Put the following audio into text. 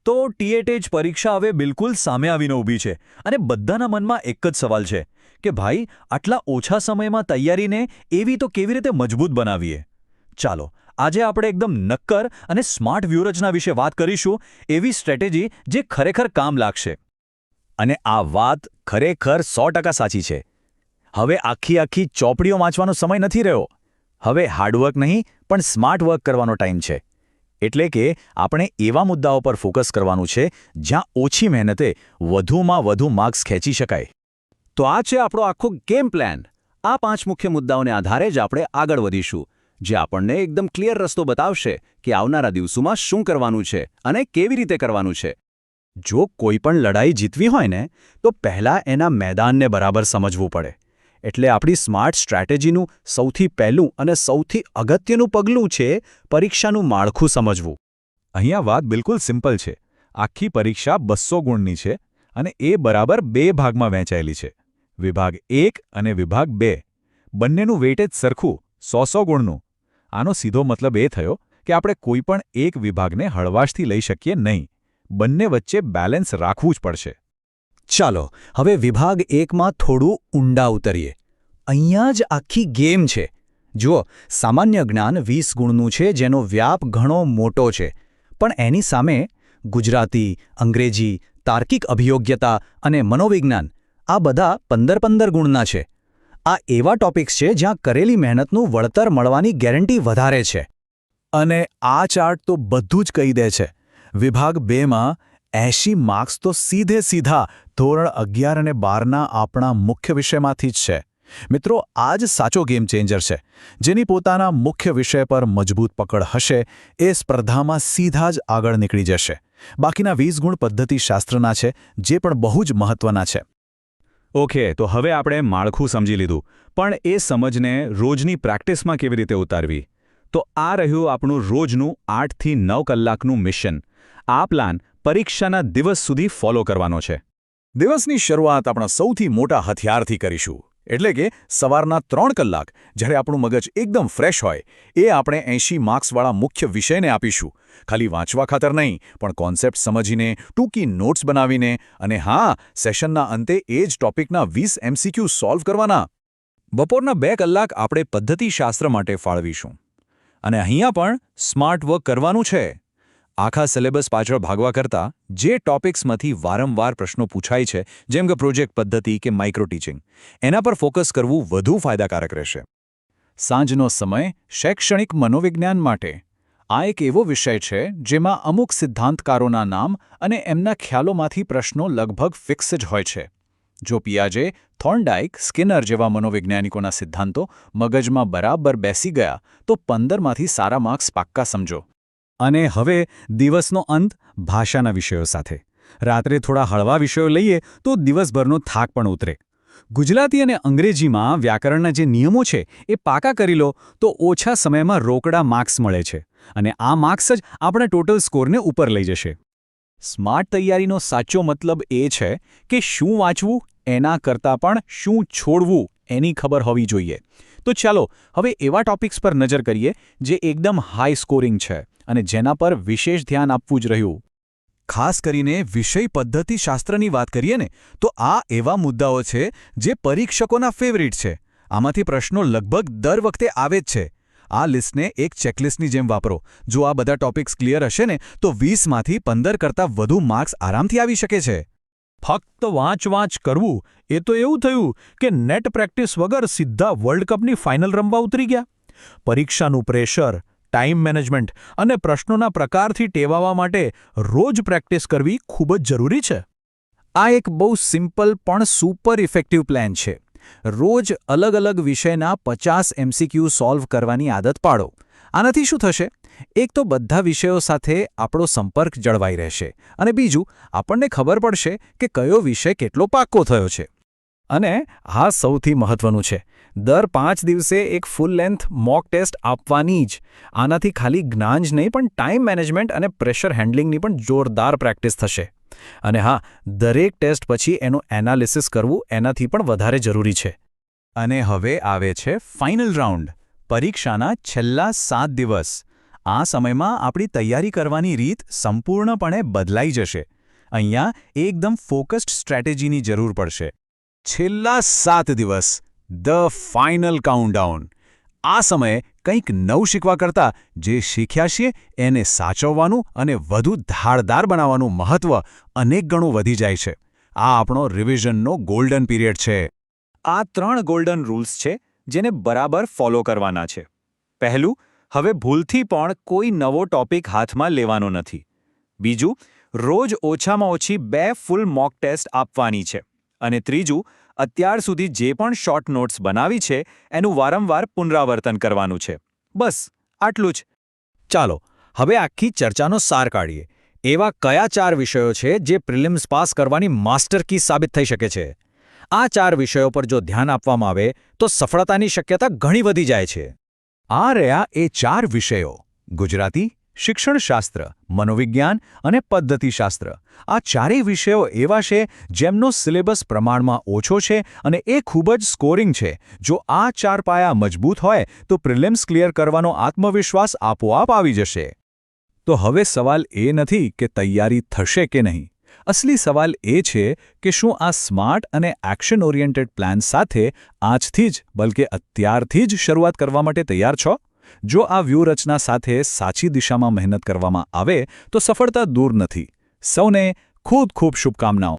તો ટીએટેજ પરીક્ષા હવે બિલકુલ સામે આવીને ઊભી છે અને બધાના મનમાં એક જ સવાલ છે કે ભાઈ આટલા ઓછા સમયમાં તૈયારીને એવી તો કેવી રીતે મજબૂત બનાવીએ. ચાલો આજે આપણે એકદમ નક્કર અને સ્માર્ટ વ્યૂહરચના વિશે વાત કરીશું, એવી સ્ટ્રેટેજી જે ખરેખર કામ લાગશે. અને આ વાત ખરેખર 100% સાચી છે. હવે આખી ચોપડીઓ વાંચવાનો સમય નથી રહ્યો. હવે હાર્ડવર્ક નહીં પણ સ્માર્ટ વર્ક કરવાનો ટાઈમ છે. એટલે કે આપણે એવા મુદ્દાઓ પર ફોકસ કરવાનું છે જ્યાં ઓછી મહેનતે વધુમાં વધુ માર્ક્સ ખેંચી શકાય. તો આ છે આપણો આખો ગેમ પ્લાન. આ 5 મુખ્ય મુદ્દાઓને આધારે જ આપણે આગળ વધીશું, જે આપણને એકદમ ક્લિયર રસ્તો બતાવશે કે આવનારા દિવસોમાં શું કરવાનું છે અને કેવી રીતે કરવાનું છે. જો કોઈ પણ લડાઈ જીતવી હોય ને તો પહેલાં એના મેદાનને બરાબર સમજવું પડે. એટલે આપણી સ્માર્ટ સ્ટ્રેટેજીનું સૌથી પહેલું અને સૌથી અગત્યનું પગલું છે પરીક્ષાનું માળખું સમજવું. અહીંયા વાત બિલકુલ સિમ્પલ છે. આખી પરીક્ષા 200 ગુણની છે અને એ બરાબર 2 ભાગમાં વહેંચાયેલી છે. વિભાગ 1 અને વિભાગ 2. બંનેનું વેઇટેજ સરખું 100 ગુણનું. આનો સીધો મતલબ એ થયો કે આપણે કોઈ પણ એક વિભાગને હળવાશથી લઈ શકીએ નહીં. બંને વચ્ચે બેલેન્સ રાખવું જ પડશે. ચાલો હવે વિભાગ 1માં થોડું ઊંડા ઉતરીએ. અહીંયા જ આખી ગેમ છે. જુઓ, સામાન્ય જ્ઞાન 20 ગુણનું છે, જેનો વ્યાપ ઘણો મોટો છે. પણ એની સામે ગુજરાતી, અંગ્રેજી, તાર્કિક અભિયોગ્યતા અને મનોવિજ્ઞાન આ બધા 15-15 ગુણના છે. આ એવા ટોપિક્સ છે જ્યાં કરેલી મહેનતનું વળતર મળવાની ગેરંટી વધારે છે. અને આ ચાર્ટ તો બધું જ કહી દે છે. વિભાગ 2માં 80 માર્ક્સ તો સીધા ધોરણ 11 અને 12ના આપણા મુખ્ય વિષયમાંથી જ છે. મિત્રો, આ જ સાચો ગેમ ચેન્જર છે. જેની પોતાના મુખ્ય વિષય પર મજબૂત પકડ હશે એ સ્પર્ધામાં સીધા જ આગળ નીકળી જશે. બાકીના 20 ગુણ પદ્ધતિશાસ્ત્રના છે, જે પણ બહુ જ મહત્વના છે. ઓકે, તો હવે આપણે માળખું સમજી લીધું, પણ એ સમજને રોજની પ્રેક્ટિસમાં કેવી રીતે ઉતારવી? તો આ રહ્યું આપણું રોજનું 8 થી 9 કલાકનું મિશન. આ પ્લાન પરીક્ષાના દિવસ સુધી ફોલો કરવાનો છે. દિવસની શરૂઆત આપણા સૌથી મોટા હથિયારથી કરીશું. એટલે કે સવારના 3 કલાક, જ્યારે આપણું મગજ એકદમ ફ્રેશ હોય, એ આપણે 80 માર્ક્સવાળા મુખ્ય વિષયને આપીશું. ખાલી વાંચવા ખાતર નહીં, પણ કોન્સેપ્ટ સમજીને, ટૂંકી નોટ્સ બનાવીને, અને હા, સેશનના અંતે એ જ ટોપિકના 20 MCQ સોલ્વ કરવાના. બપોરના 2 કલાક આપણે પદ્ધતિશાસ્ત્ર માટે ફાળવીશું. અને અહીંયા પણ સ્માર્ટ વર્ક કરવાનું છે. આખા સિલેબસ પાછળ ભાગવા કરતાં જે ટોપિક્સમાંથી વારંવાર પ્રશ્નો પૂછાય છે, જેમ કે પ્રોજેક્ટ પદ્ધતિ કે માઇક્રો ટીચિંગ, એના પર ફોકસ કરવું વધુ ફાયદાકારક રહેશે. સાંજનો સમય શૈક્ષણિક મનોવિજ્ઞાન માટે. આ એક એવો વિષય છે જેમાં અમુક સિદ્ધાંતકારોના નામ અને એમના ખ્યાલોમાંથી પ્રશ્નો લગભગ ફિક્સ જ હોય છે. જો પિયાજે, થોર્નડાઇક, સ્કિનર જેવા મનોવૈજ્ઞાનિકોના સિદ્ધાંતો મગજમાં બરાબર બેસી ગયા તો 15માંથી સારા માર્ક્સ પાક્કા સમજો. અને હવે દિવસનો અંત ભાષાના વિષયો સાથે. રાત્રે થોડા હળવા વિષયો લઈએ તો દિવસભરનો થાક પણ ઉતરે. ગુજરાતી અને અંગ્રેજીમાં વ્યાકરણના જે નિયમો છે એ પાકા કરી લો તો ઓછા સમયમાં રોકડા માર્ક્સ મળે છે. અને આ માર્ક્સ જ આપણા ટોટલ સ્કોરને ઉપર લઈ જશે. સ્માર્ટ તૈયારીનો સાચો મતલબ એ છે કે શું વાંચવું એના કરતાં પણ શું છોડવું એની ખબર હોવી જોઈએ. તો ચાલો હવે એવા ટોપિક્સ પર નજર કરીએ જે એકદમ હાઈ સ્કોરિંગ છે અને જેના પર વિશેષ ધ્યાન આપવું જ રહ્યું. ખાસ કરીને વિષય પદ્ધતિશાસ્ત્રની વાત કરીએ ને તો આ એવા મુદ્દાઓ છે જે પરીક્ષકોના ફેવરિટ છે. આમાંથી પ્રશ્નો લગભગ દર વખતે આવે જ છે. આ લિસ્ટને એક ચેકલિસ્ટની જેમ વાપરો. જો આ બધા ટોપિક્સ ક્લિયર હશે ને તો 20માંથી 15 કરતાં વધુ માર્ક્સ આરામથી આવી શકે છે. ફક્ત વાંચ કરવું એ તો એવું થયું કે નેટ પ્રેક્ટિસ વગર સીધા વર્લ્ડ કપની ફાઇનલ રમવા ઉતરી ગયા. પરીક્ષાનું પ્રેશર, ટાઈમ મેનેજમેન્ટ અને પ્રશ્નોના પ્રકારથી ટેવાવા માટે રોજ પ્રેક્ટિસ કરવી ખૂબ જ જરૂરી છે. આ એક બહુ સિમ્પલ પણ સુપર ઇફેક્ટિવ પ્લાન છે. રોજ અલગ વિષયના 50 MCQ સોલ્વ કરવાની આદત પાડો. આનાથી શું થશે? એક તો બધા વિષયો સાથે આપણો સંપર્ક જળવાઈ રહેશે અને બીજું, આપણને ખબર પડશે કે કયો વિષય કેટલો પાક્કો થયો છે. અને આ સૌથી મહત્વનું છે, દર 5 દિવસે એક ફૂલ લેન્થ મોક ટેસ્ટ આપવાની જ. આનાથી ખાલી જ્ઞાન જ નહીં પણ ટાઈમ મેનેજમેન્ટ અને પ્રેશર હેન્ડલિંગની પણ જોરદાર પ્રેક્ટિસ થશે. અને હા, દરેક ટેસ્ટ પછી એનું એનાલિસિસ કરવું એનાથી પણ વધારે જરૂરી છે. અને હવે આવે છે ફાઇનલ રાઉન્ડ, પરીક્ષાના છેલ્લા 7 દિવસ. આ સમયમાં આપણી તૈયારી કરવાની રીત સંપૂર્ણપણે બદલાઈ જશે. અહીંયા એકદમ ફોકસ્ડ સ્ટ્રેટેજીની જરૂર પડશે. છેલ્લા 7 દિવસ, ધ ફાઇનલ કાઉન્ટડાઉન. આ સમયે કંઈક નવું શીખવા કરતાં જે શીખ્યા છીએ એને સાચવવાનું અને વધુ ધારદાર બનાવવાનું મહત્ત્વ અનેક ગણું વધી જાય છે. આ આપણો રિવિઝનનો ગોલ્ડન પીરિયડ છે. આ 3 ગોલ્ડન રૂલ્સ છે જેને બરાબર ફોલો કરવાના છે. પહેલું, હવે ભૂલથી પણ કોઈ નવો ટોપિક હાથમાં લેવાનો નથી. બીજું, રોજ ઓછામાં ઓછી 2 ફૂલ મોક ટેસ્ટ આપવાની છે. અને ત્રીજું, અત્યાર સુધી જે પણ શોર્ટ નોટ્સ બનાવી છે એનું વારંવાર પુનરાવર્તન કરવાનું છે. બસ આટલું જ. ચાલો હવે આખી ચર્ચાનો સાર કાઢીએ. એવા કયા 4 વિષયો છે જે પ્રિલિમ્સ પાસ કરવાની માસ્ટર કી સાબિત થઈ શકે છે? આ 4 વિષયો પર જો ધ્યાન આપવામાં આવે તો સફળતાની શક્યતા ઘણી વધી જાય છે. આ રહ્યા એ 4 વિષયો: ગુજરાતી, શિક્ષણશાસ્ત્ર, મનોવિજ્ઞાન અને પદ્ધતિશાસ્ત્ર. આ ચારેય વિષયો એવા છે જેમનો સિલેબસ પ્રમાણમાં ઓછો છે અને એ ખૂબ જ સ્કોરિંગ છે. જો આ 4 પાયા મજબૂત હોય તો પ્રિલિમ્સ ક્લિયર કરવાનો આત્મવિશ્વાસ આપોઆપ આવી જશે. તો હવે સવાલ એ નથી કે તૈયારી થશે કે નહીં. અસલી સવાલ એ છે કે શું આ સ્માર્ટ અને એક્શન ઓરિએન્ટેડ પ્લાન સાથે આજથી જ બલકે અત્યારથી જ શરૂઆત કરવા માટે તૈયાર છો? જો આ વ્યૂહરચના સાથે સાચી દિશામાં મહેનત કરવામાં આવે તો સફળતા દૂર નથી. સૌને ખૂબ ખૂબ શુભકામનાઓ.